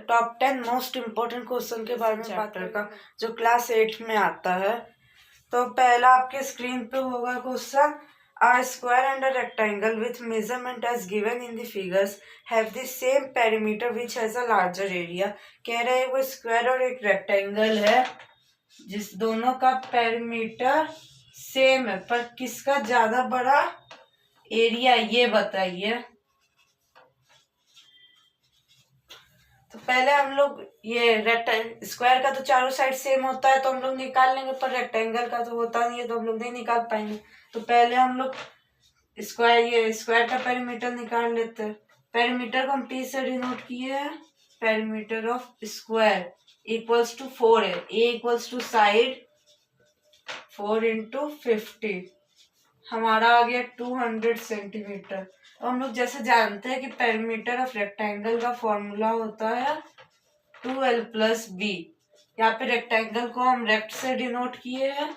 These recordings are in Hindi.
टॉप 10 मोस्ट इम्पोर्टेंट क्वेश्चन के बारे में बात करेगा जो क्लास 8 में आता है। तो पहला आपके स्क्रीन पे होगा question, a square and a rectangle with measurement as given in the figures have the same perimeter which has a larger area। कह रहे हैं वो स्क्वायर और एक रेक्टेंगल है जिस दोनों का पेरीमीटर सेम है, पर किसका ज्यादा बड़ा एरिया ये बताइए। तो पहले हम लोग ये स्क्वायर का तो चारों साइड सेम होता है तो हम लोग निकाल लेंगे, पर रेक्टेंगल का तो होता नहीं है तो हम लोग नहीं निकाल पाएंगे। तो पहले हम लोग स्क्वायर का पेरीमीटर निकाल लेते हैं। पेरीमीटर को हम पी से डिनोट किए हैं, perimeter of square equals to 4 है। A equals to side 4 into 50, हमारा आ गया 200 सेंटीमीटर। तो हम लोग जैसे जानते हैं कि पेरीमीटर ऑफ रेक्टेंगल का फॉर्मूला होता है 2l प्लस बी। यहाँ पे रेक्टेंगल को हम रेक्ट से डिनोट किए हैं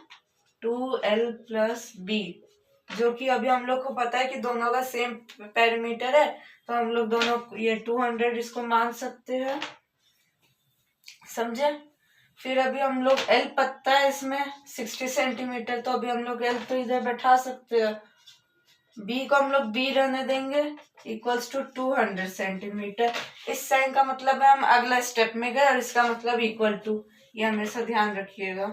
2l प्लस बी, जो कि अभी हम लोग को पता है कि दोनों का सेम पेरीमीटर है तो हम लोग दोनों ये 200 इसको मान सकते हैं, समझे। फिर अभी हम लोग एल पता है इसमें 60 सेंटीमीटर, तो अभी हम लोग एल तो इधर बैठा सकते हैं। बी को हम लोग बी रहने देंगे इक्वल्स टू 200 सेंटीमीटर। इस साइन का मतलब है हम अगला स्टेप में गए और इसका मतलब इक्वल टू, ये हमेशा ध्यान रखिएगा।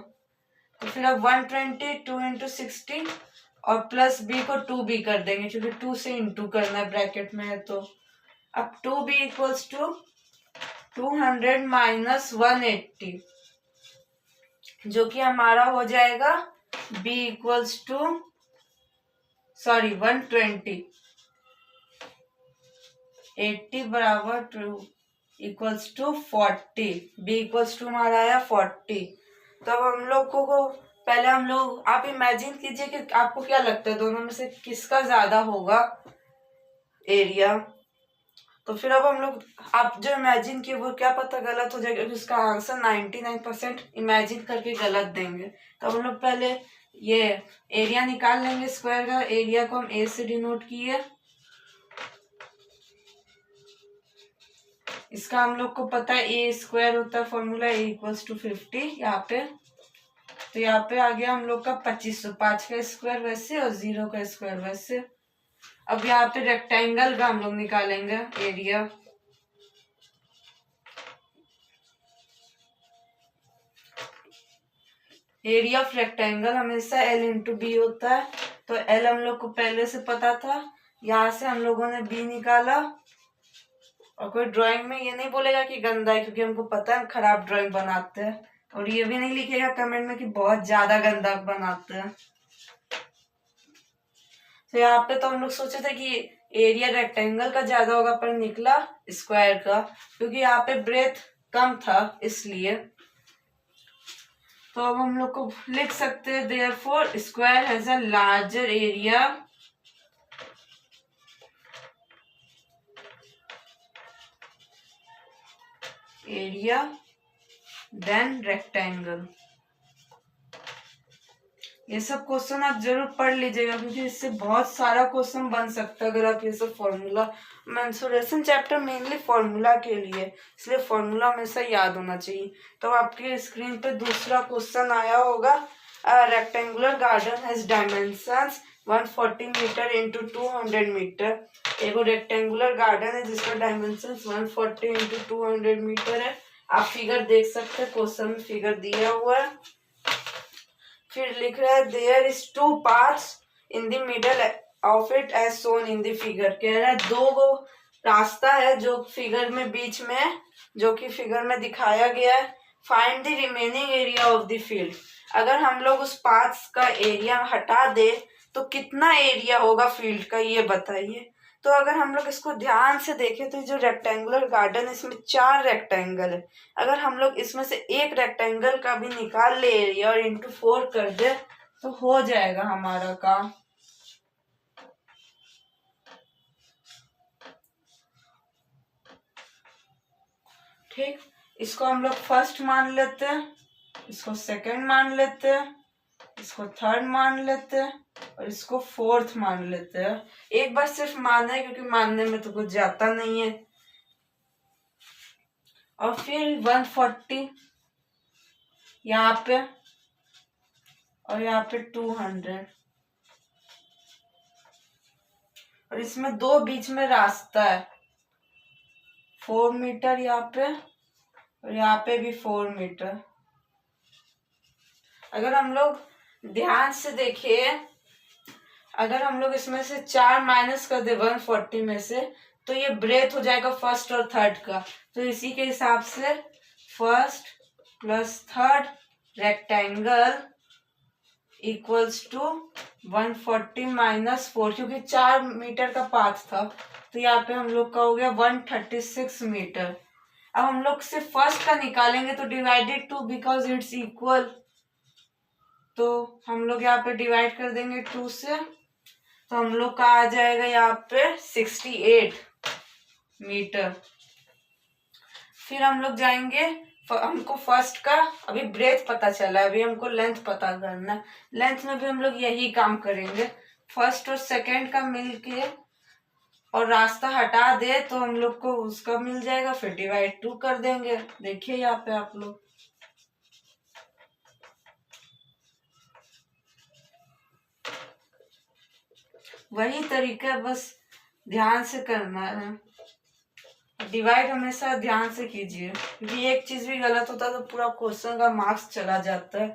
तो फिर अब 120 2 इंटू 60 और प्लस बी को 2b कर देंगे क्योंकि 2 से इंटू करना है ब्रैकेट में है। तो अब 2b इक्वल्स टू 200 माइनस 180, जो कि हमारा हो जाएगा b इक्वल्स टू 120, 80 बराबर 2 equals to 40, b equals to हमारा आया 40। तो अब हम लोग को पहले हम लोग आप इमेजिन कीजिए कि आपको क्या लगता है दोनों में से किसका ज्यादा होगा एरिया। तो फिर अब हम लोग आप जो इमेजिन किए वो क्या पता गलत हो जाएगा, उसका आंसर 99% इमेजिन करके गलत देंगे। तो हम लोग पहले ये एरिया निकाल लेंगे स्क्वायर का। एरिया को हम ए से डिनोट किए, इसका हम लोग को पता है ए स्क्वायर होता है फॉर्मूला ए इक्वल्स टू 50 यहाँ पे। तो यहाँ पे आ गया हम लोग का 2500, 5 का स्क्वायर वैसे और 0 का स्क्वायर वैसे। अब यहाँ पे रेक्टेंगल का हम लोग निकालेंगे एरिया। एरिया ऑफ रेक्टेंगल हमेशा L इंटू बी होता है, तो L हम लोग को पहले से पता था, यहाँ से हम लोगों ने B निकाला। और कोई ड्राइंग में ये नहीं बोलेगा कि गंदा है क्योंकि हमको पता है हम खराब ड्राइंग बनाते हैं, और ये भी नहीं लिखेगा कमेंट में कि बहुत ज्यादा गंदा बनाते हैं। तो यहाँ पे तो हम लोग सोचे थे कि एरिया रेक्टेंगल का ज्यादा होगा, पर निकला स्क्वायर का, क्योंकि यहाँ पे ब्रेथ कम था इसलिए। तो अब हम लोग को लिख सकते हैं therefore square has a larger area than rectangle. ये सब क्वेश्चन आप जरूर पढ़ लीजिएगा क्योंकि इससे बहुत सारा क्वेश्चन बन सकता है अगर आप ये सब formula. Mensuration chapter mainly formula के लिए, इसलिए फॉर्मूला हमेशा याद होना चाहिए। तो आपके स्क्रीन पे दूसरा क्वेश्चन आया होगा, rectangular garden has dimensions 140 metre into 200 metre. एगो रेक्टेंगुलर गार्डन है जिसका डायमेंशंस 140 इंटू 200 मीटर है। आप फिगर देख सकते हैं, क्वेश्चन में फिगर दिया हुआ है। फिर लिख रहा है there is 2 paths in the middle of it as shown in the figure. कह रहा है 2 गो रास्ता है जो फिगर में बीच में, जो कि फिगर में दिखाया गया है। Find the remaining area of the field. अगर हम लोग उस पाथ्स का एरिया हटा दे तो कितना एरिया होगा फील्ड का, ये बताइए। तो अगर हम लोग इसको ध्यान से देखें तो जो रेक्टेंगुलर गार्डन है इसमें 4 रेक्टेंगल है। अगर हम लोग इसमें से एक रेक्टेंगल का भी निकाल ले एरिया और इंटू 4 कर दे तो हो जाएगा हमारा काम। ठीक, इसको हम लोग फर्स्ट मान लेते हैं, इसको सेकंड मान लेते हैं, इसको थर्ड मान लेते हैं और इसको फोर्थ मान लेते हैं। एक बार सिर्फ मानना है क्योंकि मानने में तो कुछ जाता नहीं है। और फिर 140 यहाँ पे, और यहाँ पे 200, और इसमें दो बीच में रास्ता है, 4 मीटर यहाँ पे और यहाँ पे भी 4 मीटर। अगर हम लोग ध्यान से देखिए, अगर हम लोग इसमें से 4 माइनस कर दे 140 में से, तो ये ब्रेथ हो जाएगा फर्स्ट और थर्ड का। तो इसी के हिसाब से first plus third rectangle equals to 140 minus 4, क्योंकि 4 मीटर का पाथ था, तो यहाँ पे हम लोग का हो गया 136 मीटर। अब हम लोग सिर्फ फर्स्ट का निकालेंगे, तो divided to because it's equal, तो हम लोग यहाँ पे डिवाइड कर देंगे 2 से, तो हम लोग का आ जाएगा यहाँ पे 68 मीटर। फिर हम लोग जाएंगे, हमको फर्स्ट का अभी ब्रेथ पता चला है, अभी हमको लेंथ पता करना है। लेंथ में भी हम लोग यही काम करेंगे, फर्स्ट और सेकंड का मिलके और रास्ता हटा दे तो हम लोग को उसका मिल जाएगा, फिर डिवाइड 2 कर देंगे। देखिए यहाँ पे आप लोग, वही तरीका है, बस ध्यान से करना है। डिवाइड हमेशा ध्यान से कीजिए, क्योंकि एक चीज भी गलत होता है तो पूरा क्वेश्चन का मार्क्स चला जाता है।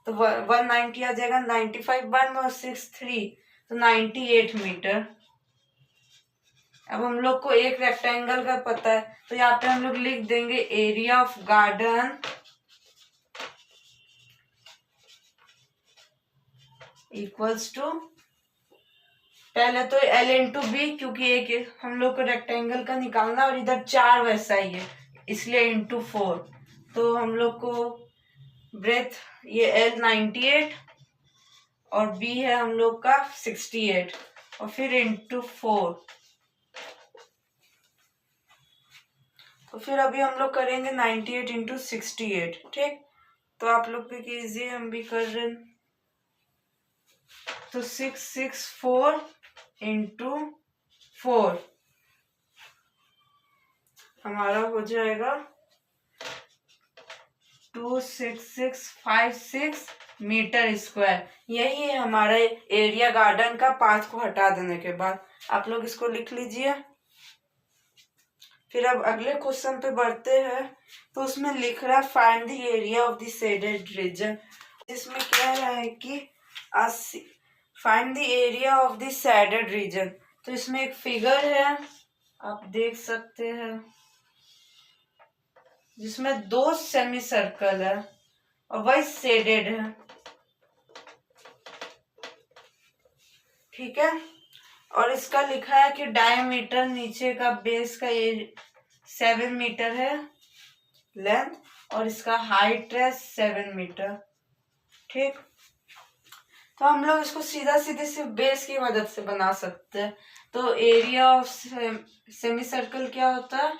तो 190 आ जाएगा, 95 1 और 6 3, तो 98 मीटर। अब हम लोग को एक रेक्टेंगल का पता है, तो यहाँ पे हम लोग लिख देंगे area of garden equals to, पहले तो L इंटू बी, क्योंकि एक हम लोग को रेक्टेंगल का निकालना और इधर 4 वैसा ही है, इसलिए इंटू 4। तो हम लोग को ब्रेथ ये L 98 और B है हम लोग का 68, और फिर इंटू 4। तो फिर अभी हम लोग करेंगे 98 इंटू 68, ठीक। तो आप लोग भी कीजिए, हम भी कर रहे हैं। तो 664 इंटू 4 हमारा हो जाएगा 26656 मीटर स्क्वायर। यही है हमारा एरिया गार्डन का, पाथ को हटा देने के बाद। आप लोग इसको लिख लीजिए। फिर अब अगले क्वेश्चन पे बढ़ते हैं, तो उसमें लिख रहा है find the area of the shaded region. इसमें कह रहा है कि find the area of the shaded region. तो इसमें एक फिगर है, आप देख सकते हैं, जिसमें 2 सेमी सर्कल है और वही शेडेड है, ठीक है। और इसका लिखा है कि डायमीटर नीचे का बेस का ये 7 मीटर है लेंथ, और इसका हाइट है 7 मीटर, ठीक। तो हम लोग इसको सीधा सीधे सिर्फ बेस की मदद से बना सकते हैं। तो एरिया ऑफ सेमी सर्कल क्या होता है,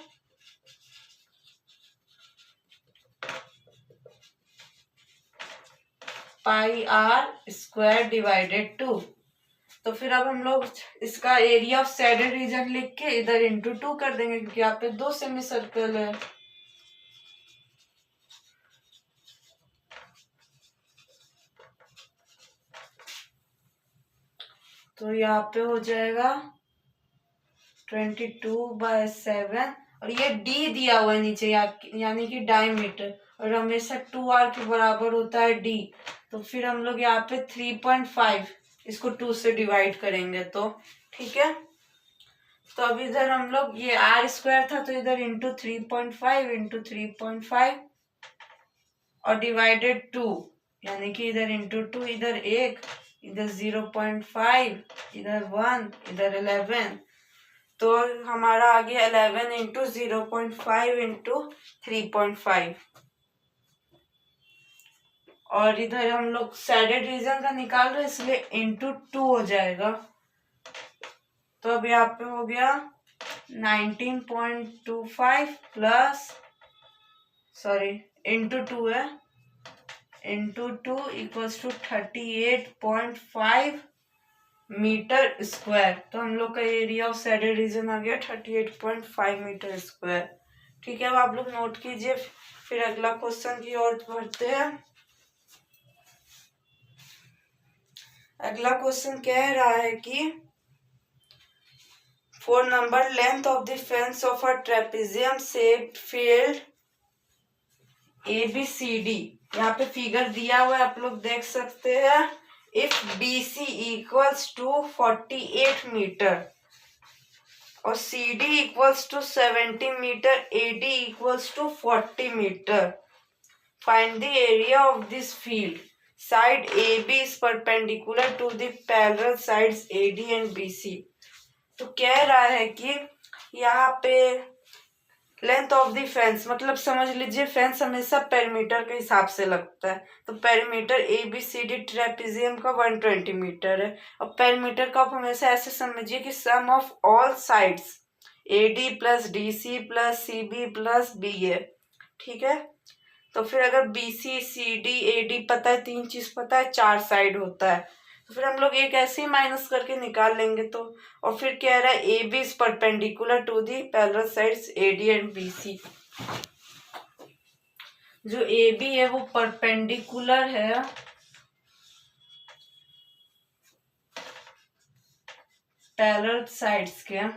पाई आर स्क्वायर डिवाइडेड 2। तो फिर अब हम लोग इसका एरिया ऑफ शेडेड रीजन लिख के इधर इंटू 2 कर देंगे, क्योंकि यहाँ पे 2 सेमी सर्कल है। तो यहाँ पे हो जाएगा 22/7, और ये डी दिया हुआ है नीचे, यानी कि डायमीटर, और हमेशा 2r के बराबर होता है डी। तो फिर हम लोग यहाँ पे 3.5 इसको 2 से डिवाइड करेंगे, तो ठीक है। तो अब इधर हम लोग ये आर स्क्वायर था, तो इधर इंटू 3.5 इंटू 3.5 और डिवाइडेड 2, यानी कि इधर इंटू 2, इधर 1, इधर 0.5, इधर 1, इधर 11। तो हमारा आ गया 11 इंटू 0.5 इंटू 3.5, और इधर हम लोग शेडेड रीजन का निकाल रहे हैं, इसलिए इंटू 2 हो जाएगा। तो अब यहाँ पे हो गया 19.25 प्लस, सॉरी इंटू 2 है, into 2 equals to 38.5 metre square. तो हम लोग का एरिया ऑफ शेडेड रीजन आ गया 38.5 मीटर स्क्वायर, ठीक है, अब आप लोग नोट कीजिए, फिर अगला क्वेश्चन की ओर बढ़ते हैं। अगला क्वेश्चन कह रहा है कि 4 number length of the fence of a trapezium shaped field ABCD। यहाँ पे फिगर दिया हुआ है, आप लोग देख सकते हैं। If BC equals to 48 metre और CD equals to 70 metre, AD equals to 40 metre, find the area of this field. Side AB is perpendicular to the parallel sides AD and BC। तो कह रहा है कि यहाँ पे लेंथ ऑफ द फेंस, मतलब समझ लीजिए फेंस हमेशा पेरीमीटर के हिसाब से लगता है। तो पेरीमीटर ABCD ट्रेपेजियम का 120 मीटर है, और पेरीमीटर का आप हमेशा ऐसे समझिए कि sum of all sides AD plus DC plus CB plus BA। ठीक है, तो फिर अगर BC CD AD पता है, 3 चीज पता है, 4 साइड होता है, तो फिर हम लोग एक ऐसे ही माइनस करके निकाल लेंगे। तो और फिर कह रहा है AB is perpendicular to the parallel sides AD and BC। जो AB है वो परपेंडिकुलर है पैरेलल साइड्स के,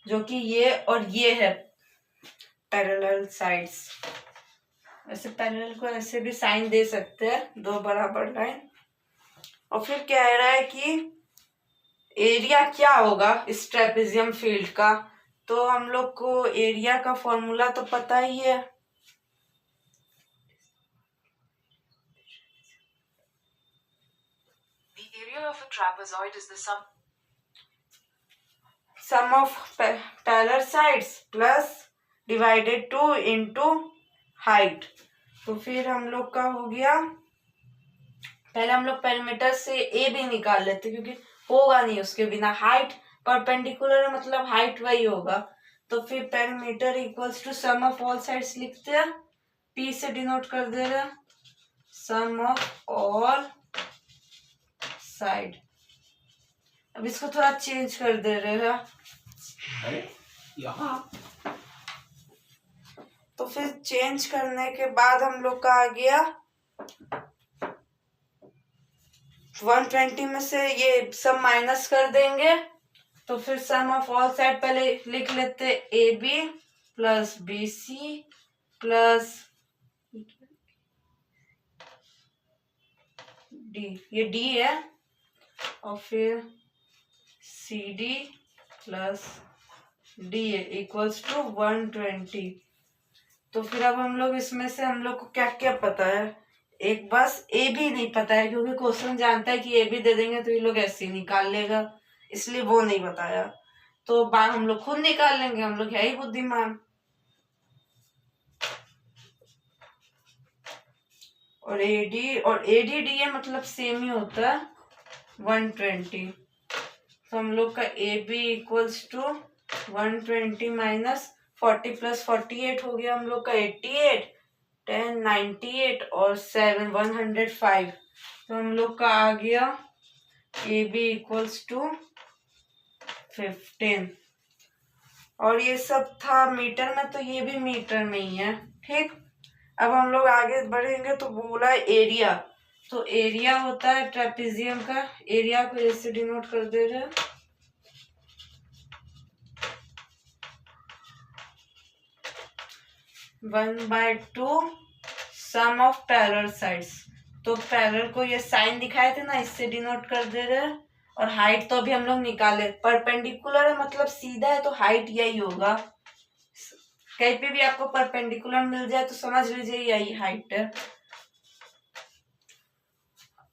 जो कि ये और ये है पैरेलल साइड्स। ऐसे पैरेलल को ऐसे भी साइन दे सकते हैं, 2 बराबर लाइन। और फिर कह रहा है कि एरिया क्या होगा इस ट्रेपेजियम फील्ड का। तो हम लोग को एरिया का फॉर्मूला तो पता ही है, The area of a trapezoid is the sum of parallel sides plus divided 2 into height. तो फिर हम लोग का हो गया, पहले हम लोग पेरीमीटर से ए भी निकाल लेते क्योंकि होगा नहीं उसके बिना। हाइट परपेंडिकुलर है, मतलब हाइट वही होगा। तो फिर perimeter equals to sum of all sides लिखते हैं, पी से डिनोट कर दे रहे हैं, सम ऑफ ऑल साइड। अब इसको थोड़ा चेंज कर दे रहे हैं यहाँ। तो फिर चेंज करने के बाद हम लोग का आ गया 120 में से ये सब माइनस कर देंगे। तो फिर सम ऑफ ऑल साइड पहले लिख लेते, AB plus BC plus D, ये D है, और फिर CD plus D equals to 120। तो फिर अब हम लोग इसमें से हम लोग को क्या क्या पता है, एक बस ए भी नहीं पता है, क्योंकि क्वेश्चन जानता है कि ए भी दे देंगे तो ये लोग ऐसे ही निकाल लेगा, इसलिए वो नहीं बताया। तो बात हम लोग खुद निकाल लेंगे, हम लोग है ही बुद्धिमान। और ADDA मतलब सेम ही होता है 120। तो हम लोग का AB equals to 120 minus 40 plus 48 हो गया हम लोग का 88, 10 98 और 7 105। तो हम लोग का आ गया AB इक्वल्स टू 15। और ये सब था मीटर में, तो ये भी मीटर में ही है। ठीक, अब हम लोग आगे बढ़ेंगे तो बोला एरिया। तो एरिया होता है ट्रेपेजियम का, एरिया को ऐसे डिनोट कर दे रहे हैं, 1/2 सम ऑफ पैरेलल साइड्स। तो पैरेलल को ये साइन दिखाए थे ना, इससे डिनोट कर दे रहे हैं। और हाइट तो अभी हम लोग निकाले, परपेंडिकुलर है मतलब सीधा है, तो हाइट यही होगा। कहीं पे भी आपको परपेंडिकुलर मिल जाए तो समझ लीजिए यही हाइट है।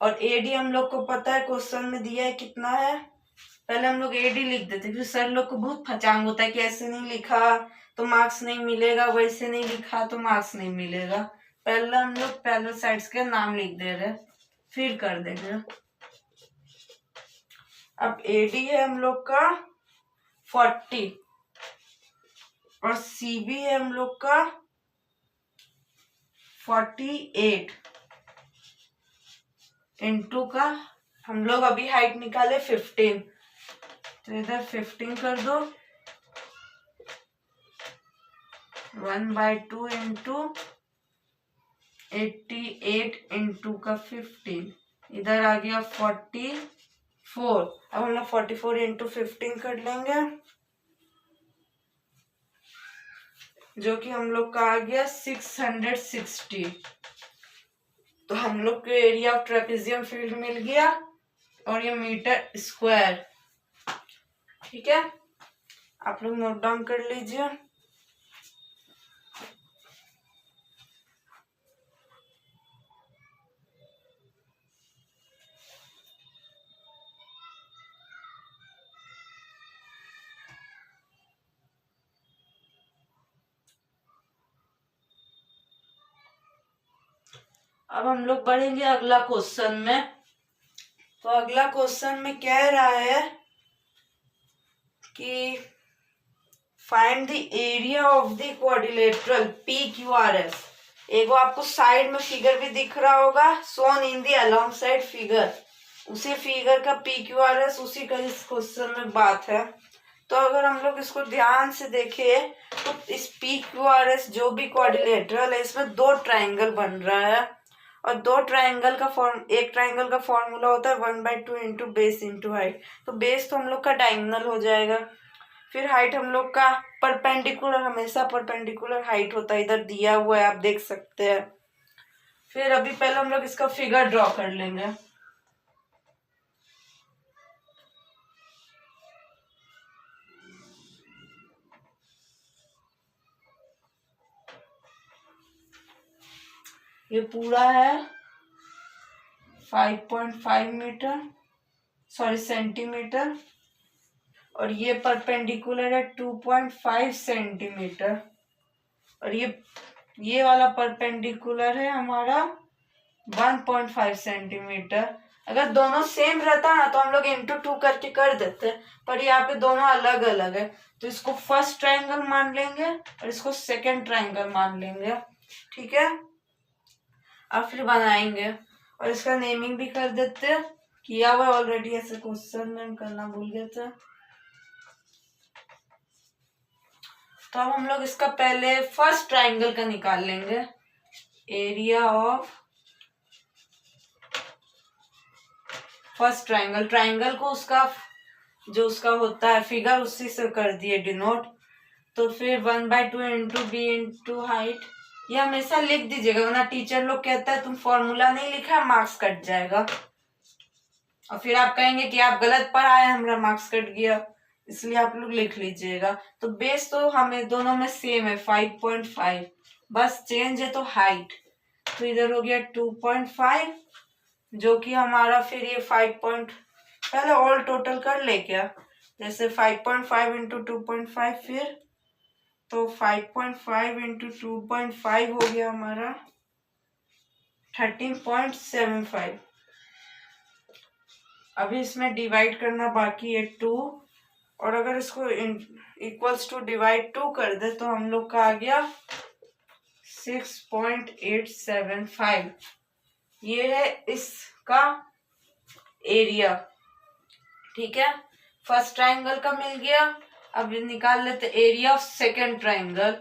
और एडी हम लोग को पता है, क्वेश्चन में दिया है कितना है। पहले हम लोग एडी लिख देते, फिर सर लोग को बहुत फचांग होता है कि ऐसे नहीं लिखा तो मार्क्स नहीं मिलेगा, वैसे नहीं लिखा तो मार्क्स नहीं मिलेगा। पहले हम लोग पैरेलल साइड्स के नाम लिख दे रहे, फिर कर देंगे। अब एडी है हम लोग का 40 और सीबी है हम लोग का 48 इंटू का हम लोग अभी हाइट निकाले 15, तो इधर 15 कर दो, 1/2 इंटू 88 इंटू का 15, इधर आ गया 44। अब हम लोग 44 इंटू 15 कर लेंगे, जो कि हम लोग का आ गया 660। तो हम लोग को एरिया ऑफ ट्रेपेजियम फील्ड मिल गया, और ये मीटर स्क्वायर। ठीक है, आप लोग नोट डाउन कर लीजिए। अब हम लोग बढ़ेंगे अगला क्वेश्चन में। तो अगला क्वेश्चन में कह रहा है कि find the area of the quadrilateral PQRS। एगो आपको साइड में फिगर भी दिख रहा होगा, सोन इन दी अलोंग साइड फिगर, उसी फिगर का PQRS, उसी का इस क्वेश्चन में बात है। तो अगर हम लोग इसको ध्यान से देखें तो इस PQRS जो भी क्वाड्रिलेटरल है, इसमें दो ट्राइंगल बन रहा है, और दो ट्राइंगल का एक ट्राइंगल का फॉर्मूला होता है 1/2 इंटू बेस इंटू हाइट। तो बेस तो हम लोग का डायगोनल हो जाएगा, फिर हाइट हम लोग का परपेंडिकुलर, हमेशा परपेंडिकुलर हाइट होता है, इधर दिया हुआ है आप देख सकते हैं। फिर अभी पहले हम लोग इसका फिगर ड्रॉ कर लेंगे। ये पूरा है 5.5 मीटर, सॉरी सेंटीमीटर, और ये परपेंडिकुलर है 2.5 सेंटीमीटर, और ये वाला परपेंडिकुलर है हमारा 1.5 सेंटीमीटर। अगर दोनों सेम रहता ना तो हम लोग इंटू 2 करके कर देते, पर यहाँ पे दोनों अलग अलग है, तो इसको फर्स्ट ट्राइंगल मान लेंगे और इसको सेकंड ट्राइंगल मान लेंगे। ठीक है, अब फिर बनाएंगे और इसका नेमिंग भी कर देते, किया हुआ ऑलरेडी, ऐसे क्वेश्चन में करना भूल गए थे। तो अब हम लोग इसका पहले फर्स्ट ट्राइंगल का निकाल लेंगे, area of first triangle. Triangle को उसका जो उसका होता है फिगर, उसी से कर दिए डिनोट। तो फिर 1/2 इंटू बी इंटू हाइट, ये हमेशा लिख दीजिएगा, वरना टीचर लोग कहता है तुम फॉर्मूला नहीं लिखा, मार्क्स कट जाएगा, और फिर आप कहेंगे कि आप गलत पढ़ाए, हमारा मार्क्स कट गया, इसलिए आप लोग लिख लीजिएगा। तो बेस तो हमें दोनों में सेम है 5.5, बस चेंज है तो हाइट, तो इधर हो गया 2.5, जो कि हमारा फिर ये 5 पहले ऑल टोटल कर ले क्या, जैसे 5.5 इंटू 2.5, फिर तो 5.5 इंटू 2.5 हो गया हमारा 13.75। अभी इसमें डिवाइड करना बाकी है 2, और अगर इसको इक्वल्स टू डिवाइड 2 कर दे तो हम लोग का आ गया 6.875। ये है इसका एरिया। ठीक है, फर्स्ट ट्राइंगल का मिल गया, अब निकाल लेते एरिया ऑफ सेकेंड ट्राइंगल।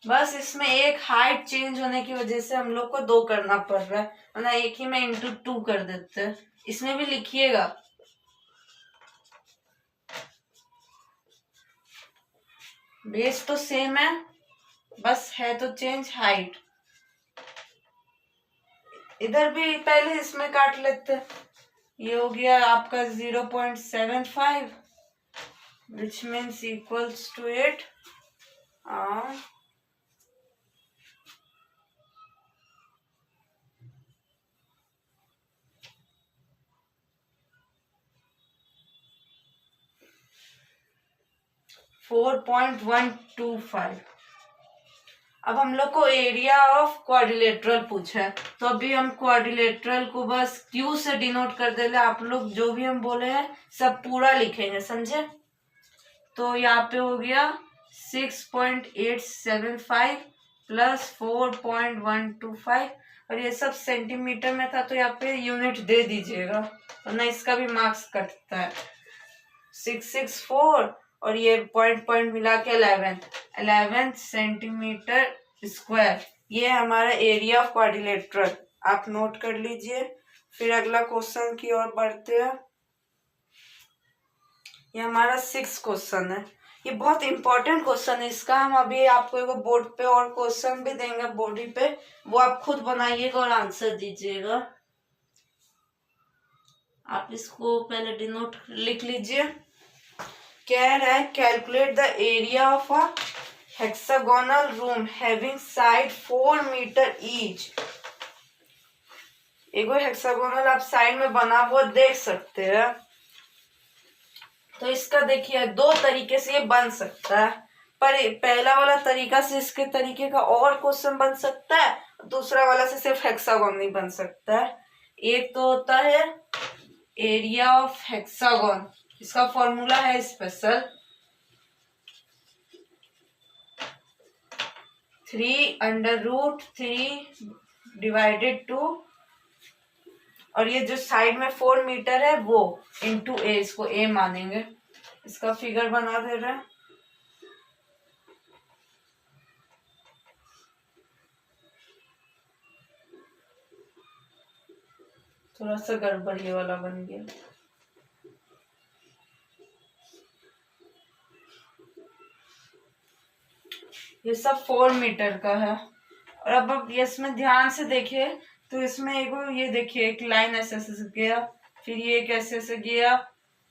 बस इसमें एक हाइट चेंज होने की वजह से हम लोग को 2 करना पड़ रहा है, वरना एक ही में इंटू 2 कर देते हैं। इसमें भी लिखिएगा, बेस तो सेम है, बस है तो चेंज हाइट। इधर भी पहले इसमें काट लेते, ये हो गया आपका 0.75, विच मीन्स इक्वल्स टू 8। 4.125। अब हम लोग को एरिया ऑफ क्वाड्रिलेटरल पूछा है, तो अभी हम क्वाड्रिलेटरल को बस क्यू से डिनोट कर देंगे। आप लोग जो भी हम बोले हैं सब पूरा लिखेंगे, समझे। तो यहाँ पे हो गया 6.875 प्लस 4.125, और ये सब सेंटीमीटर में था तो यहाँ पे यूनिट दे दीजिएगा, वरना इसका भी मार्क्स कटता है। 664 और ये पॉइंट पॉइंट मिला के 11 सेंटीमीटर स्क्वायर। ये हमारा एरिया ऑफ क्वाड्रिलेटरल, आप नोट कर लीजिए। फिर अगला क्वेश्चन की ओर बढ़ते हैं। ये हमारा 6 क्वेश्चन है। ये बहुत इंपॉर्टेंट क्वेश्चन है, इसका हम अभी आपको एक बोर्ड पे और क्वेश्चन भी देंगे बॉडी पे, वो आप खुद बनाइएगा और आंसर दीजिएगा। आप इसको पहले डिनोट लिख लीजिए। कह रहा है calculate the area of a hexagonal room having side 4 meter each. एगो हेक्सागोनल आप साइड में बना हुआ देख सकते हैं। तो इसका देखिए 2 तरीके से ये बन सकता है, पर पहला वाला तरीका से इसके तरीके का और क्वेश्चन बन सकता है, दूसरा वाला से सिर्फ हेक्सागोन नहीं बन सकता है। एक तो होता है एरिया ऑफ हेक्सागोन, इसका फॉर्मूला है स्पेशल 3√3 डिवाइडेड 2, और ये जो साइड में 4 मीटर है वो इंटू ए, इसको ए मानेंगे। इसका फिगर बना दे रहे हैं। थोड़ा सा गड़बड़ ये वाला बन गया। ये सब 4 मीटर का है। और अब आप इसमें ध्यान से देखिए तो इसमें ये देखिए एक लाइन ऐसे ऐसे गया, फिर ये एक ऐसे ऐसे गया।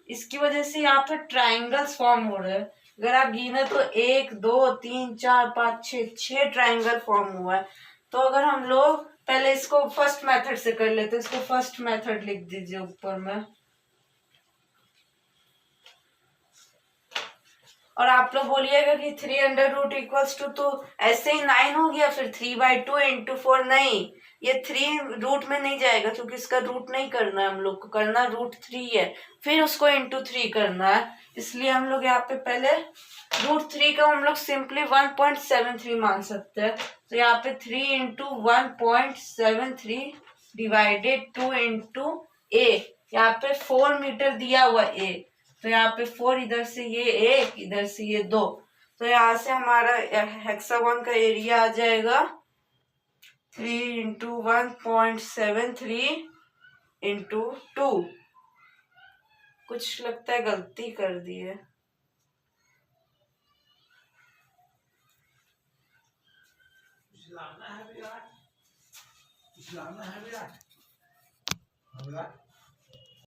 इसकी वजह से यहाँ पे ट्राइंगल्स फॉर्म हो रहे हैं। अगर आप गिने तो 1 2 3 4 5 6 ट्राइंगल फॉर्म हुआ है। तो अगर हम लोग पहले इसको फर्स्ट मेथड से कर लेते, इसको फर्स्ट मेथड लिख दीजिए ऊपर में। और आप लोग बोलिएगा कि 3 इक्वल्स टू, तो ऐसे ही 9 हो गया, फिर 3/2 इंटू 4 नहीं, ये 3 रूट में नहीं जाएगा क्योंकि इसका रूट नहीं करना है, हम लोग को करना √3 है, फिर उसको इंटू 3 करना है। इसलिए हम लोग यहाँ पे पहले √3 का हम लोग सिंपली 1.73 मान सकते हैं। तो यहाँ पे 3 इंटू 1.73 डिवाइडेड 2 इंटू ए, यहाँ पे 4 मीटर दिया हुआ ए, तो यहाँ पे 4, इधर से ये 1, इधर से ये 2, तो यहाँ से हमारा हेक्सागोन का एरिया आ जाएगा 3 इंटू 1.73 इंटू 2। कुछ लगता है गलती कर दी है।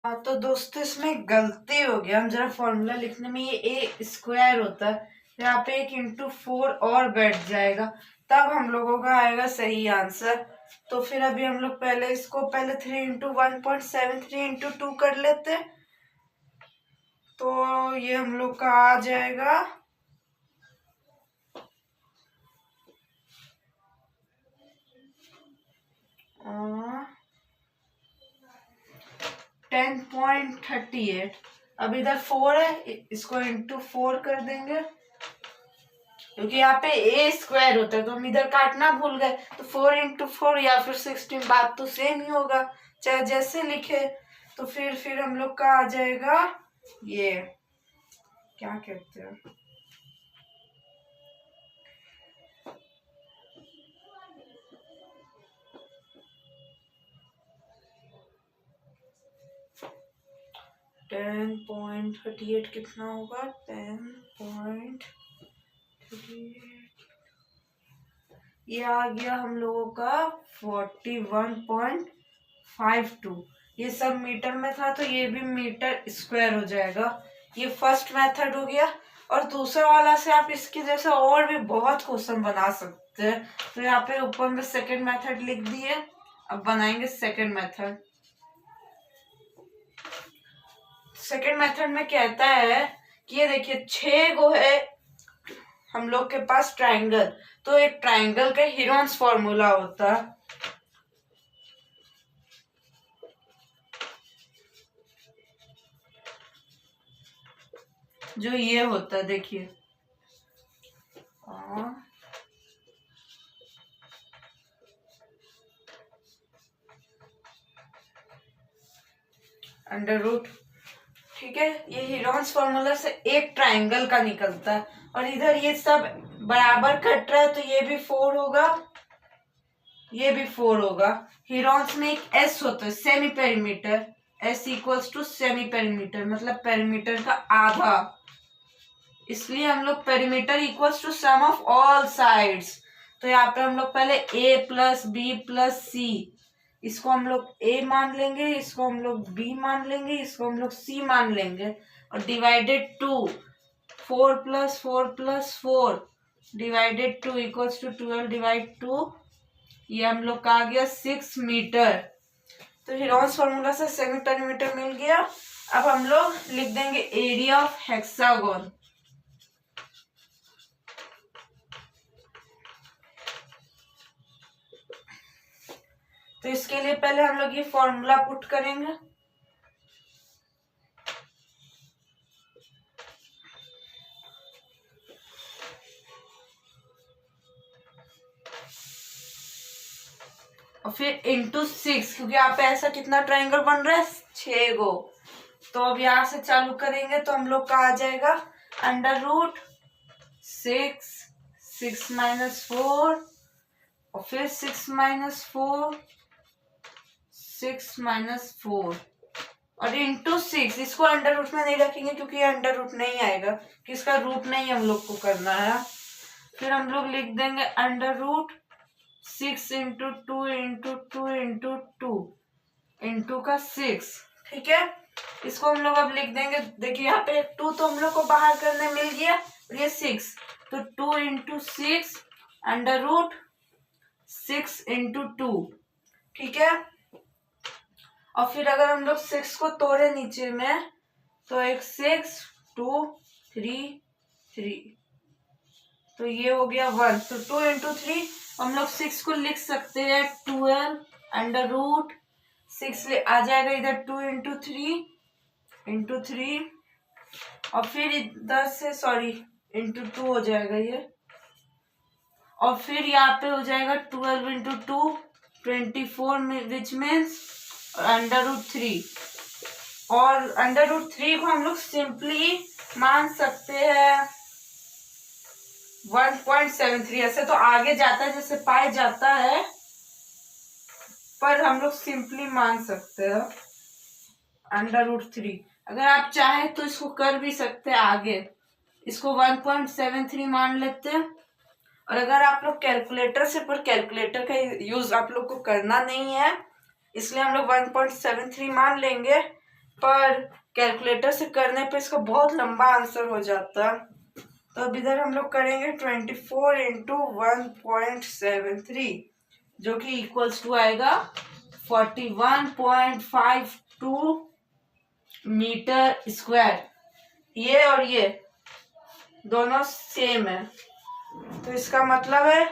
हाँ तो दोस्तों इसमें गलती हो गया, हम जरा फॉर्मूला लिखने में, ये ए स्क्वायर होता है, यहाँ पे 1 इंटू 4 और बैठ जाएगा, तब हम लोगों का आएगा सही आंसर। तो फिर अभी हम लोग पहले इसको 3 इंटू 1.73 इंटू 2 कर लेते, तो ये हम लोग का आ जाएगा 10.38। अब इधर 4 है, इसको इंटू 4 कर देंगे, क्योंकि यहाँ पे ए स्क्वायर होता है तो हम इधर काटना भूल गए, तो 4 इंटू 4 या फिर 16, बात तो सेम ही होगा चाहे जैसे लिखे। तो फिर हम लोग का आ जाएगा, ये क्या कहते हैं, टेन पॉइंट 38 कितना होगा, 10.38, ये आ गया हम लोगों का 41.52। ये सब मीटर में था तो ये भी मीटर स्क्वायर हो जाएगा। ये फर्स्ट मेथड हो गया। और दूसरा वाला से आप इसके जैसे और भी बहुत क्वेश्चन बना सकते हैं। तो यहाँ पे ऊपर में सेकंड मेथड लिख दिए, अब बनाएंगे सेकंड मेथड। सेकंड मेथड में कहता है कि ये देखिए 6 गो है हम लोग के पास ट्राइंगल, तो एक ट्राइंगल का हीरोन्स फॉर्मूला होता है, जो ये होता है, देखिए √, ठीक है। ये हीरोन्स फॉर्मूला से एक ट्राइंगल का निकलता है, और इधर ये सब बराबर कट रहा है तो ये भी 4 होगा, ये भी 4 होगा। हीरोन्स में एक एस होता है, semi perimeter, s equals to semi perimeter, मतलब पेरीमीटर का आधा, इसलिए हम लोग perimeter equals to sum of all sides. तो यहाँ पे हम लोग पहले a plus b plus c, इसको हम लोग ए मान लेंगे, इसको हम लोग बी मान लेंगे, इसको हम लोग सी मान लेंगे, और divided 2, 4 plus 4 plus 4 divided 2 equals to 12 divide 2, ये हम लोग का आ गया 6 मीटर। तो हीरोन्स फॉर्मूला से सेमी पेरीमीटर मिल गया। अब हम लोग लिख देंगे एरिया ऑफ हेक्सागोन। तो इसके लिए पहले हम लोग ये फॉर्मूला पुट करेंगे। और फिर इंटू 6, क्योंकि यहाँ पे ऐसा कितना ट्राइंगल बन रहा है, 6 गो। तो अब यहाँ से चालू करेंगे तो हम लोग का आ जाएगा √6, 6 माइनस 4, और फिर 6 माइनस 4, 6 माइनस 4, और इंटू 6। इसको अंडर रूट में नहीं रखेंगे क्योंकि अंडर रूट नहीं आएगा, कि इसका रूट नहीं हम लोग को करना है। फिर हम लोग लिख देंगे √6 इंटू 2 इंटू 2 इंटू 2 इंटू का 6, ठीक है। इसको हम लोग अब लिख देंगे, देखिए यहाँ पे 2 तो हम लोग को बाहर करने मिल गया, और ये 6, तो 2 इंटू 6 √6 इंटू 2, ठीक है। और फिर अगर हम लोग 6 को तोड़े नीचे में, तो एक 6, 2, 3, 3, तो ये हो गया 1, तो 2 इंटू 3, हम लोग 6 को लिख सकते हैं 12 √6 आ जाएगा इधर 2 इंटू 3, और फिर इधर से सॉरी इंटू 2 हो जाएगा ये, और फिर यहाँ पे हो जाएगा 12 इंटू 2 24, विच मीन्स √3, और √3 को हम लोग सिंपली मान सकते हैं 1.73। ऐसे तो आगे जाता है जैसे पाए जाता है, पर हम लोग सिंपली मान सकते हैं √3। अगर आप चाहे तो इसको कर भी सकते हैं आगे, इसको 1.73 मान लेते हैं। और अगर आप लोग कैलकुलेटर से, पर कैलकुलेटर का यूज आप लोग को करना नहीं है, इसलिए हम लोग 1.73 मान लेंगे, पर कैलकुलेटर से करने पे इसका बहुत लंबा आंसर हो जाता है। तो अब इधर हम लोग करेंगे 24 इंटू 1.73, जो कि इक्वल्स टू आएगा 41.52 मीटर स्क्वायर। ये और ये दोनों सेम है, तो इसका मतलब है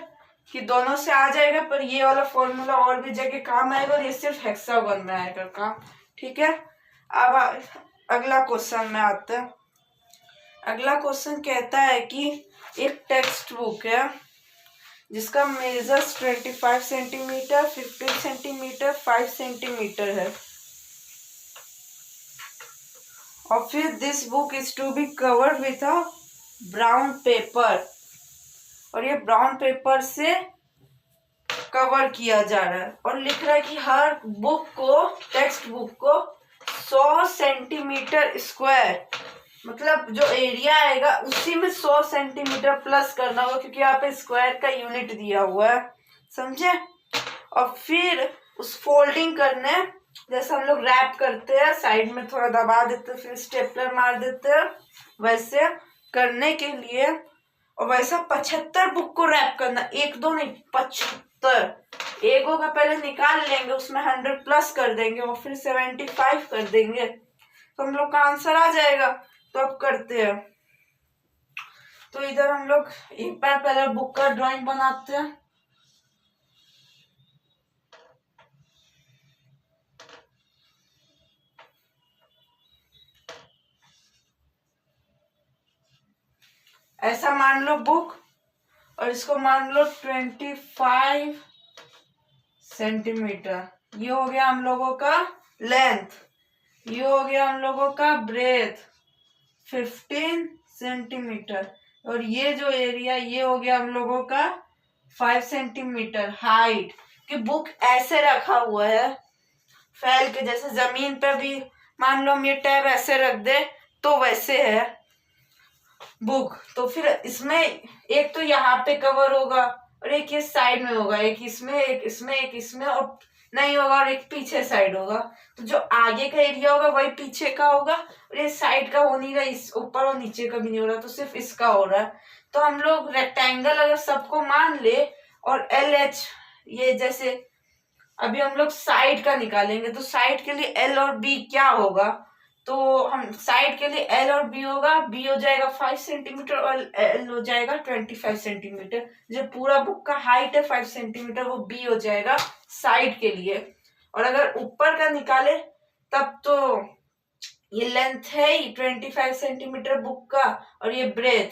कि दोनों से आ जाएगा, पर ये वाला फॉर्मूला और भी जगह काम आएगा, और ये सिर्फ हेक्सागोन में आएगा काम, ठीक है। अब अगला क्वेश्चन में आते हैं। अगला क्वेश्चन कहता है कि एक टेक्स्ट बुक है जिसका मेजर्स 25 सेंटीमीटर, 15 सेंटीमीटर, 5 सेंटीमीटर है, और फिर this book is to be covered with a brown paper, और ये ब्राउन पेपर से कवर किया जा रहा है, और लिख रहा है कि हर बुक को, टेक्स्ट बुक को 100 सेंटीमीटर स्क्वायर, मतलब जो एरिया आएगा उसी में 100 सेंटीमीटर प्लस करना होगा, क्योंकि यहाँ पे स्क्वायर का यूनिट दिया हुआ है, समझे। और फिर उस फोल्डिंग करने, जैसे हम लोग रैप करते हैं, साइड में थोड़ा दबा देते हैं, फिर स्टेपलर मार देते हैं, वैसे करने के लिए, और वैसा 75 बुक को रैप करना, 1 2 नहीं 75। एगो का पहले निकाल लेंगे, उसमें 100 प्लस कर देंगे, और फिर 75 कर देंगे, तो हम लोग का आंसर आ जाएगा। तो अब करते हैं, तो इधर हम लोग एक बार पहले बुक का ड्राइंग बनाते हैं। ऐसा मान लो बुक, और इसको मान लो 25 सेंटीमीटर, ये हो गया हम लोगों का लेंथ। ये हो गया हम लोगों का ब्रेथ 15 सेंटीमीटर, और ये जो एरिया ये हो गया हम लोगों का 5 सेंटीमीटर हाइट। कि बुक ऐसे रखा हुआ है फैल के, जैसे जमीन पे भी मान लो हम ये टैब ऐसे रख दे तो वैसे है बुक। तो फिर इसमें एक तो यहाँ पे कवर होगा और एक ये साइड में होगा, एक इसमें एक इसमें एक इसमें, और नहीं होगा, और एक पीछे साइड होगा। तो जो आगे का एरिया होगा वही पीछे का होगा, और ये साइड का हो नहीं रहा, इस ऊपर और नीचे का भी नहीं हो रहा, तो सिर्फ इसका हो रहा है। तो हम लोग रेक्टेंगल अगर सबको मान ले और LH, ये जैसे अभी हम लोग साइड का निकालेंगे, तो साइड के लिए L और B क्या होगा, तो हम साइड के लिए L और B होगा, B हो जाएगा 5 सेंटीमीटर और L हो जाएगा 25 सेंटीमीटर। जो पूरा बुक का हाइट है 5 सेंटीमीटर, वो B हो जाएगा साइड के लिए। और अगर ऊपर का निकाले तब तो ये लेंथ है ही 25 सेंटीमीटर बुक का, और ये ब्रेथ,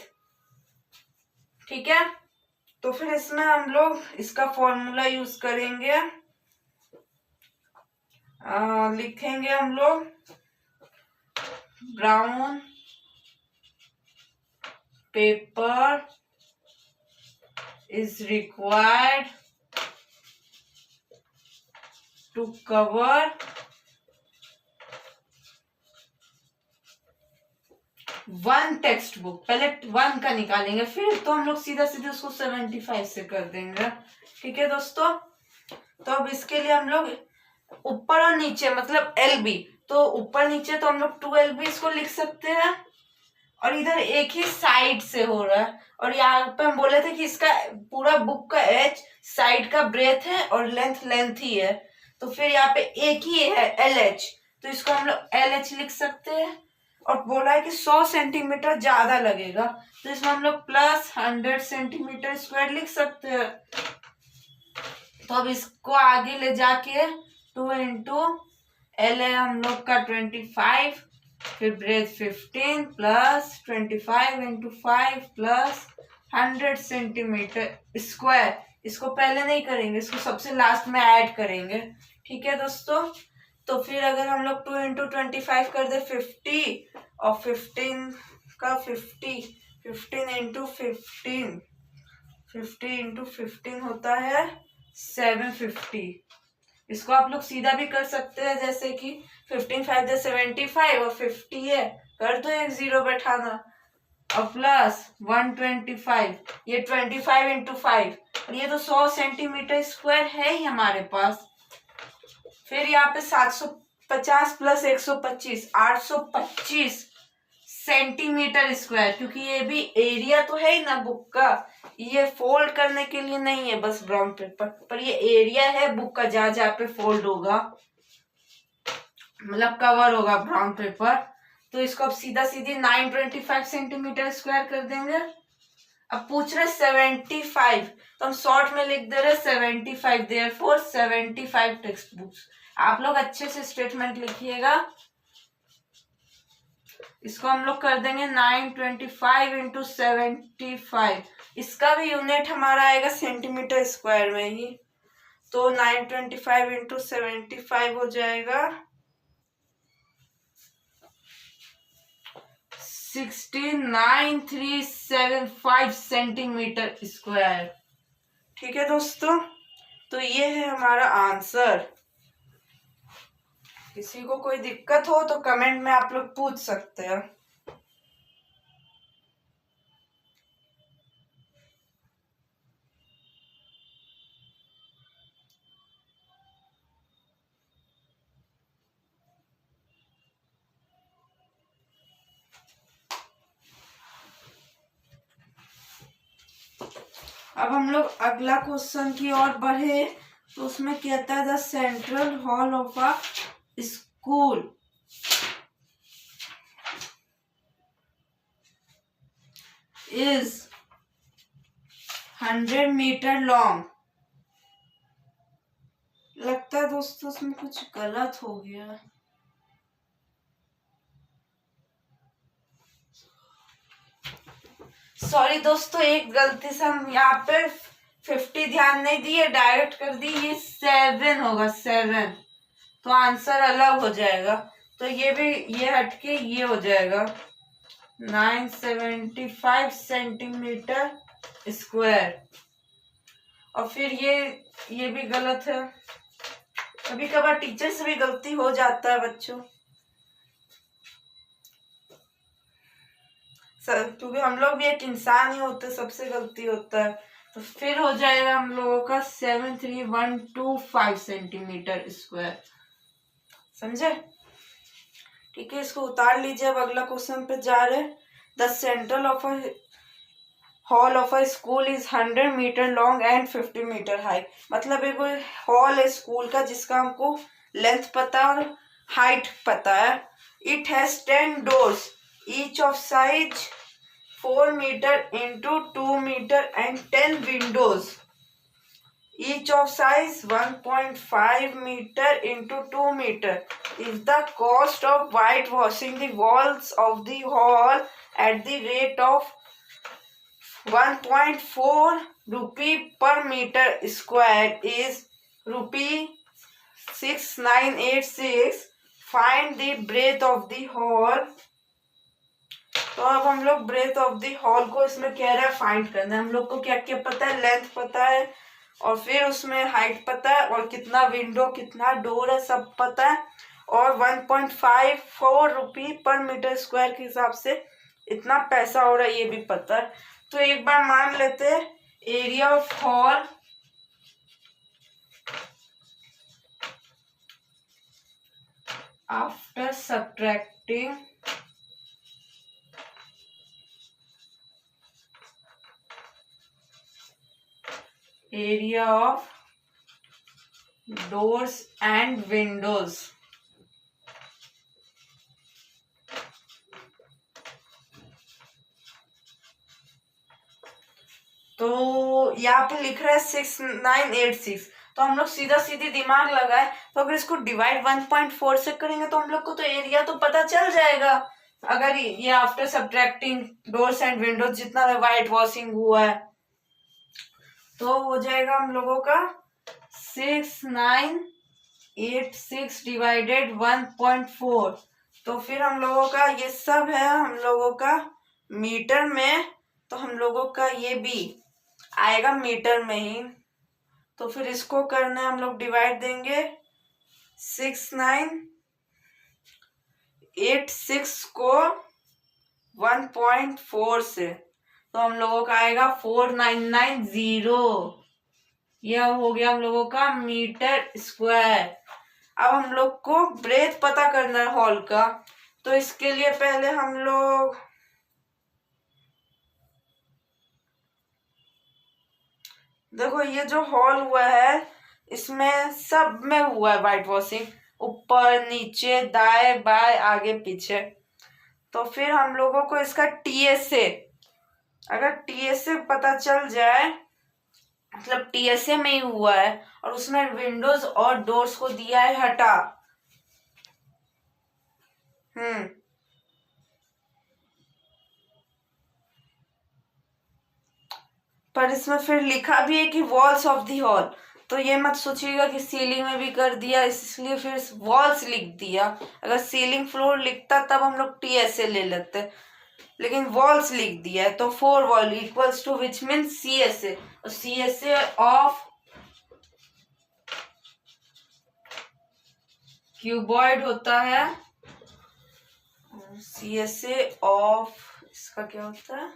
ठीक है। तो फिर इसमें हम लोग इसका फॉर्मूला यूज करेंगे, लिखेंगे हम लोग brown paper is required to cover one text book. पहले वन का निकालेंगे, फिर तो हम लोग सीधा सीधे उसको 75 से कर देंगे, ठीक है दोस्तों। तो अब इसके लिए हम लोग ऊपर और नीचे मतलब LB, तो ऊपर नीचे तो हम लोग 2LB इसको लिख सकते हैं, और इधर एक ही साइड से हो रहा है। और यहाँ पे हम बोले थे कि इसका पूरा बुक का H साइड का ब्रेथ है और लेंथ ही है, तो फिर यहाँ पे एक ही है LH, तो इसको हम लोग LH लिख सकते हैं। और बोला है कि 100 सेंटीमीटर ज्यादा लगेगा, तो इसमें हम लोग प्लस 100 सेंटीमीटर स्क्वायर लिख सकते हैं। तो अब इसको आगे ले जाके 2 इंटू L है हम लोग का 25, फिर breadth 15 plus 25 into 5 plus 100 centimeter square. इसको पहले नहीं करेंगे, इसको सबसे लास्ट में ऐड करेंगे, ठीक है दोस्तों। तो फिर अगर हम लोग 2 इंटू 25 कर दे 50, और 15 का 15 इंटू 50 इंटू 15 होता है 750। इसको आप लोग सीधा भी कर सकते हैं, जैसे कि 15 5 दे 75 और 50 है, कर दो एक जीरो बैठाना, और प्लस 125, ये 25 इंटू 5, और ये तो 100 सेंटीमीटर स्क्वायर है ही हमारे पास। फिर यहाँ पे 750 प्लस 125 825 सेंटीमीटर स्क्वायर, क्योंकि ये भी एरिया तो है ही ना बुक का, ये फोल्ड करने के लिए नहीं है बस ब्राउन पेपर पर, ये एरिया है बुक का जहाँ जहाँ पे फोल्ड होगा मतलब कवर होगा ब्राउन पेपर। तो इसको अब सीधा सीधी 925 सेंटीमीटर स्क्वायर कर देंगे। अब पूछ रहे 75, तो हम शॉर्ट में लिख दे रहे 75, देयरफॉर 75 टेक्स्ट बुक्स। आप लोग अच्छे से स्टेटमेंट लिखिएगा। इसको हम लोग कर देंगे 925 इंटू 75, इसका भी यूनिट हमारा आएगा सेंटीमीटर स्क्वायर में ही, तो 925 इंटू 75 हो जाएगा 169,375 सेंटीमीटर स्क्वायर, ठीक है दोस्तों। तो ये है हमारा आंसर। किसी को कोई दिक्कत हो तो कमेंट में आप लोग पूछ सकते हैं। अब हम लोग अगला क्वेश्चन की ओर बढ़े, तो उसमें कहता है the central hall of a school is 100 meter long. लगता है दोस्तों उसमें कुछ गलत हो गया। सॉरी दोस्तों, एक गलती से हम यहाँ पे 50 ध्यान नहीं दिए, डायरेक्ट कर दी, ये 7 होगा 7, तो आंसर अलग हो जाएगा। तो ये भी, ये हटके ये हो जाएगा 975 सेंटीमीटर स्क्वायर। और फिर ये भी गलत है। कभी कभार टीचर से भी गलती हो जाता है बच्चों, क्योंकि हम लोग भी एक इंसान ही होते, सबसे गलती होता है। तो फिर हो जाएगा हम लोगों का 73125 सेंटीमीटर स्क्वायर। समझे? ठीक है, इसको उतार लीजिए। अब अगला क्वेश्चन पे जा रहे। The central of a hall of a school is 100 meter long and 50 meter high. मतलब एक हॉल है स्कूल का जिसका हमको लेंथ पता है और हाइट पता है। It has 10 doors each of size 4 meter into 2 meter and 10 windows each of size 1.5 meter into 2 meter. If the cost of whitewashing the walls of the hall at the rate of 1.4 rupee per meter square is rupee 6986, find the breadth of the hall. तो अब हम लोग ब्रेथ ऑफ द हॉल को इसमें कह रहे हैं फाइंड करना है। हम लोग को क्या क्या पता है, लेंथ पता है और फिर उसमें हाइट पता है और कितना विंडो कितना डोर है सब पता है और 1.54 रुपी पर मीटर स्क्वायर के हिसाब से इतना पैसा हो रहा है ये भी पता है। तो एक बार मान लेते हैं area of hall after subtracting area of doors and windows। तो यहाँ पे लिख रहा है 6986। तो हम लोग सीधा सीधी दिमाग लगाए तो अगर इसको डिवाइड 1.4 से करेंगे तो हम लोग को तो एरिया तो पता चल जाएगा। अगर ये after subtracting doors and Windows जितना वाइट वॉशिंग हुआ है तो हो जाएगा हम लोगों का 6986 डिवाइडेड 1.4। तो फिर हम लोगों का ये सब है हम लोगों का मीटर में, तो हम लोगों का ये भी आएगा मीटर में ही। तो फिर इसको करना है हम लोग डिवाइड देंगे 6986 को 1.4 से, तो हम लोगों का आएगा 4990। यह हो गया हम लोगों का मीटर स्क्वायर। अब हम लोग को ब्रेथ पता करना है हॉल का, तो इसके लिए पहले हम लोग देखो ये जो हॉल हुआ है इसमें सब में हुआ है वाइट वॉशिंग, ऊपर नीचे दाएं बाएं आगे पीछे। तो फिर हम लोगों को इसका टीएसए, अगर टीएसए पता चल जाए मतलब टीएसए में ही हुआ है और उसमें विंडोज और डोर्स को दिया है हटा। पर इसमें फिर लिखा भी है कि वॉल्स ऑफ दी हॉल, तो ये मत सोचिएगा कि सीलिंग में भी कर दिया इसलिए फिर वॉल्स लिख दिया। अगर सीलिंग फ्लोर लिखता तब हम लोग टीएसए ले लेते, लेकिन वॉल्स लिख दिया है तो 4 wall equals to which mean CSA. CSA of cuboid होता है, सीएसए ऑफ इसका क्या होता है,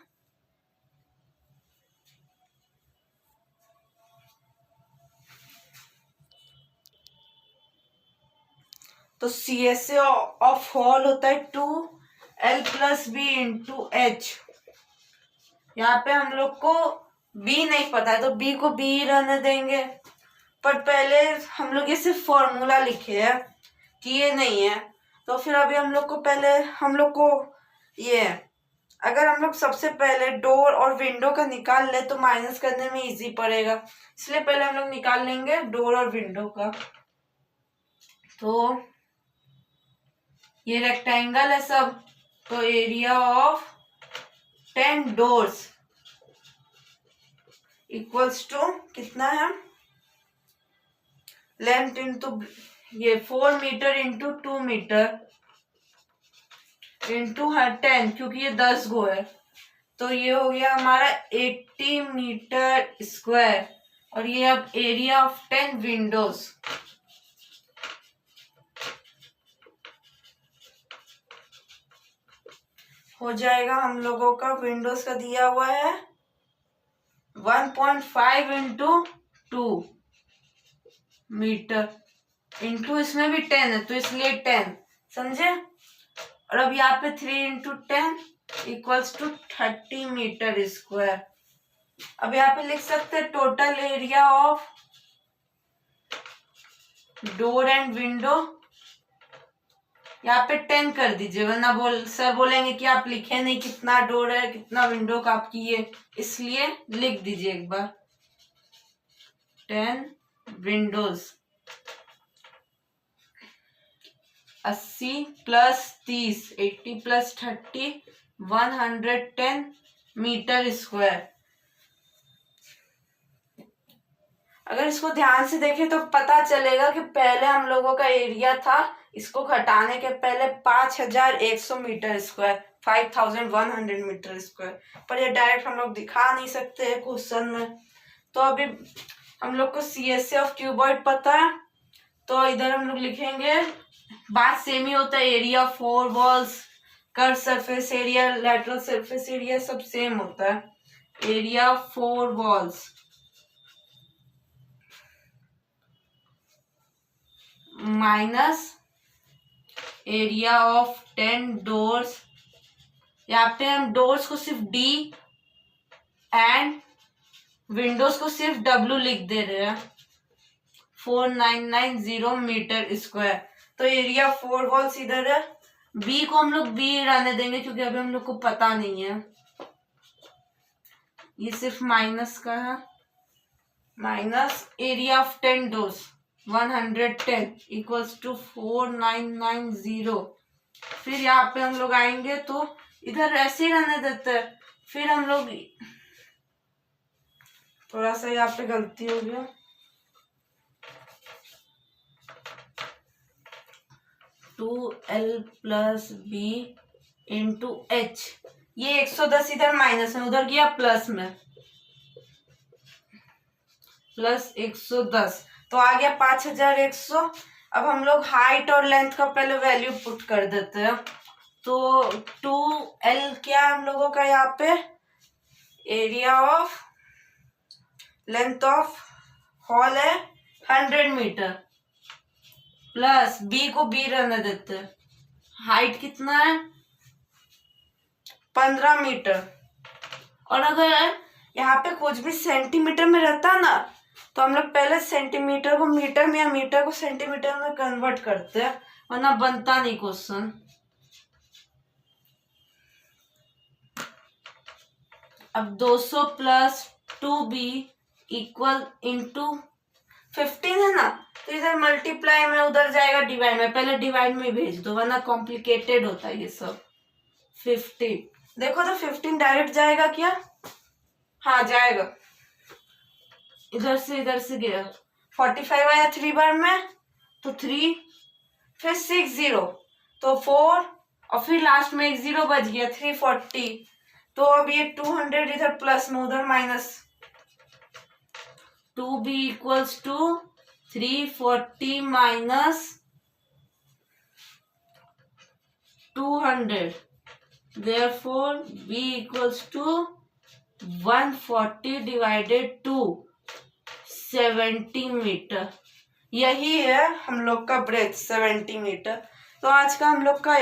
तो सीएसए ऑफ हॉल होता है 2L + B × H। यहाँ पे हम लोग को B नहीं पता है तो B को B ही रहने देंगे। पर पहले हम लोग ये सिर्फ फॉर्मूला लिखे हैं कि ये नहीं है, तो फिर अभी हम लोग को पहले हम लोग को ये अगर हम लोग सबसे पहले डोर और विंडो का निकाल ले तो माइनस करने में इजी पड़ेगा, इसलिए पहले हम लोग निकाल लेंगे डोर और विंडो का। तो ये रेक्टेंगल है सब, तो area of 10 doors equals to कितना है, लेंथ इंटू ये 4 मीटर इंटू 2 मीटर, इंटू 10, क्योंकि ये 10 गो है, तो ये हो गया हमारा 80 मीटर स्क्वायर। और ये अब एरिया ऑफ 10 विंडोज। हो जाएगा हम लोगों का विंडोज का दिया हुआ है 1.5 इंटू 2 मीटर, इंटू इसमें भी 10 है तो इसलिए 10, समझे। और अब यहाँ पे 3 into 10 equals to 30 meter square. अब यहाँ पे लिख सकते हैं total area of door and window, यहाँ पे 10 कर दीजिए, वरना सर बोलेंगे कि आप लिखे नहीं कितना डोर है कितना विंडो का आपकी ये, इसलिए लिख दीजिए एक बार 10 windows. 80 plus 30, 80 plus 30, 110 meter square. अगर इसको ध्यान से देखें तो पता चलेगा कि पहले हम लोगों का एरिया था, इसको घटाने के पहले 5100 मीटर स्क्वायर, 5100 मीटर स्क्वायर, पर ये डायरेक्ट हम लोग दिखा नहीं सकते हैं क्वेश्चन में। तो अभी हम लोग को CSA ऑफ क्यूबॉइड पता है, तो इधर हम लोग लिखेंगे, बात सेम ही होता है, area of 4 walls, curve surface area, lateral surface area सब सेम होता है। Area of 4 walls minus area of 10 doors. यहाँ पे हम डोर्स को सिर्फ D एंड विंडोज को सिर्फ W लिख दे रहे हैं, 4990 मीटर स्क्वायर। तो एरिया 4 वॉल्स इधर है, B को हम लोग B रहने देंगे क्योंकि अभी हम लोग को पता नहीं है, ये सिर्फ माइनस का है, minus area of 10 doors 110 equals to 4990। फिर यहाँ पे हम लोग आएंगे तो इधर ऐसे ही रहने देते हैं, फिर हम लोग थोड़ा सा यहाँ पे गलती हो गया, 2L plus B into H, ये 110 इधर माइनस में, उधर गया प्लस में, प्लस 110, तो आ गया 5100। अब हम लोग हाइट और लेंथ का पहले वैल्यू पुट कर देते हैं, तो 2L क्या हम लोगों का यहाँ पे area of length of hall है 100 मीटर, प्लस B को B रहने देते हैं, हाइट कितना है 15 मीटर। और अगर यहाँ पे कुछ भी सेंटीमीटर में रहता ना तो हम लोग पहले सेंटीमीटर को मीटर में या मीटर को सेंटीमीटर में कन्वर्ट करते हैं, वरना बनता नहीं क्वेश्चन। अब 200 प्लस 2B इक्वल इंटू 15 है ना, तो इधर मल्टीप्लाई में उधर जाएगा डिवाइड में, पहले डिवाइड में भेज दो वरना कॉम्प्लिकेटेड होता है ये सब। 15 देखो तो 15 डायरेक्ट जाएगा क्या, हाँ जाएगा, इधर से गया, 45 आया 3 बार में तो 3, फिर 60 तो 4 और फिर लास्ट में एक 0 बच गया 340। तो अब ये 200 इधर प्लस में उधर minus, 2B equals to 340 minus 200, therefore B equals to 140 divided 2, 70 meter. यही है हम लोग का ब्रेथ 70 मीटर। तो आज का हम लोग का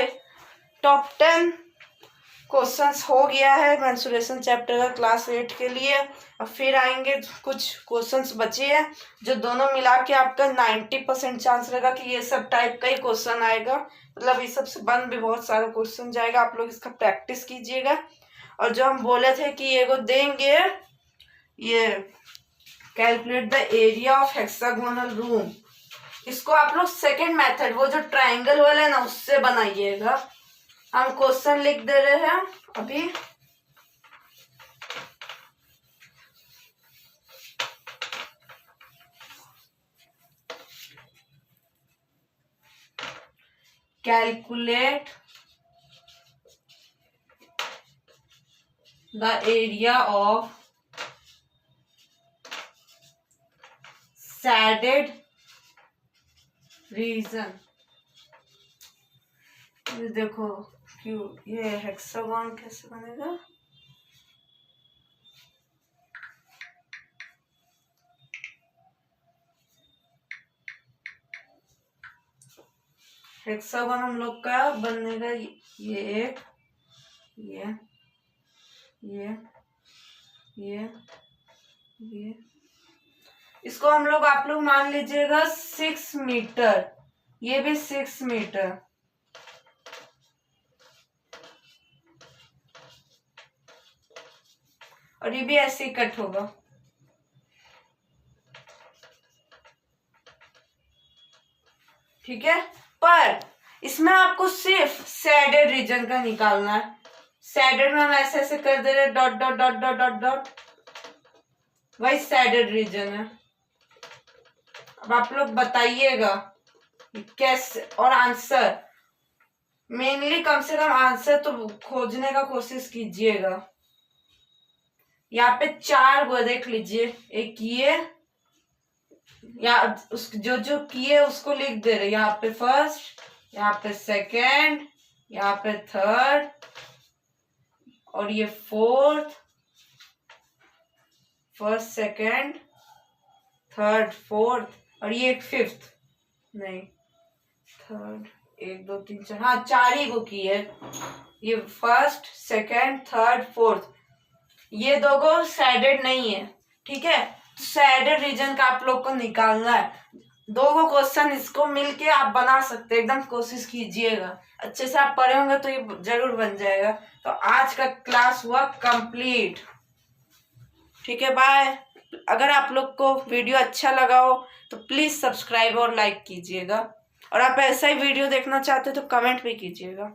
टॉप 10 क्वेश्चंस हो गया है मेंसुरेशन चैप्टर का क्लास 8 के लिए। अब फिर आएंगे कुछ क्वेश्चंस बचे हैं जो दोनों मिला के आपका 90% चांस रहेगा कि ये सब टाइप का ही क्वेश्चन आएगा, मतलब इस सब से बन भी बहुत सारा क्वेश्चन जाएगा। आप लोग इसका प्रैक्टिस कीजिएगा। और जो हम बोले थे कि ये को देंगे, ये calculate the area of hexagonal room, इसको आप लोग सेकंड मेथड वो जो ट्रायंगल वाला है ना उससे बनाइएगा। हम क्वेश्चन लिख दे रहे हैं अभी। Calculate the area of shaded region. देखो क्यों ये हेक्सागोन कैसे बनेगा, हेक्सागोन हम लोग का बनेगा ये एक, ये ये इसको हम लोग आप लोग मान लीजिएगा 6 मीटर, ये भी 6 मीटर, और ये भी ऐसे ही कट होगा। ठीक है, पर इसमें आपको सिर्फ सैडेड रीजन का निकालना है। सैडेड में हम ऐसे ऐसे कर दे रहे dot dot dot dot dot dot, वही सैडेड रीजन है। अब आप लोग बताइएगा कैसे, और आंसर मेनली कम से कम आंसर तो खोजने का कोशिश कीजिएगा। यहाँ पे 4 वो देख लीजिए, एक ये या उस जो जो किए उसको लिख दे रहे, यहाँ पे फर्स्ट, यहाँ पे सेकेंड, यहाँ पे थर्ड, और ये fourth, first second third fourth, और ये एक फिफ्थ, नहीं थर्ड 1 2 3 4, हाँ 4 ही वो की है। ये फर्स्ट सेकेंड थर्ड फोर्थ, ये दोगो सैडेड नहीं है। ठीक है, तो सैडेड रीजन का आप लोग को निकालना है। 2 क्वेश्चन इसको मिलके आप बना सकते हैं, एकदम कोशिश कीजिएगा। अच्छे से आप पढ़े होंगे तो ये जरूर बन जाएगा। तो आज का क्लास हुआ कंप्लीट। ठीक है, बाय। अगर आप लोग को वीडियो अच्छा लगा हो तो प्लीज सब्सक्राइब और लाइक कीजिएगा, और आप ऐसा ही वीडियो देखना चाहते हो तो कमेंट भी कीजिएगा।